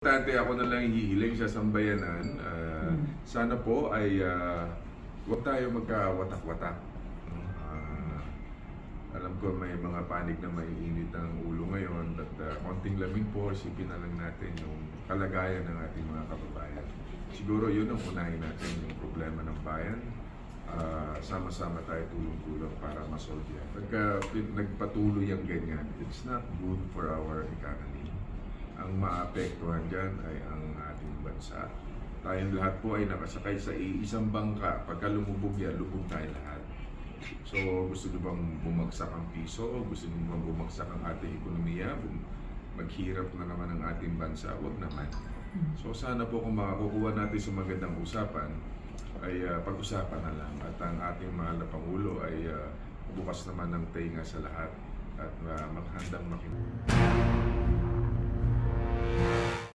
Importante ako na lang hihiling sa sambayanan. Sana po ay huwag tayo magkawatak-watak. Alam ko may mga panig na may init ang ulo ngayon at konting lamig po, isipin na lang natin yung kalagayan ng ating mga kababayan. Siguro yun ang unahin natin, yung problema ng bayan. Sama-sama tayo tulong-tulong para masolve yan. Pagka nagpatuloy ang ganyan, it's not good for our economy. Ang maapektuhan dyan ay ang ating bansa. Tayong lahat po ay nakasakay sa isang bangka. Pagka lumubog yan, lubog tayo lahat. So, gusto nyo bang bumagsak ang piso? Gusto nyo bang bumagsak ang ating ekonomiya? Maghirap na naman ang ating bansa? Huwag naman. So, sana po kung makakukuha natin sa magandang usapan, ay pag-usapan na lang. At ang ating mahal na Pangulo ay bukas naman ng tenga sa lahat at maghandang makinig.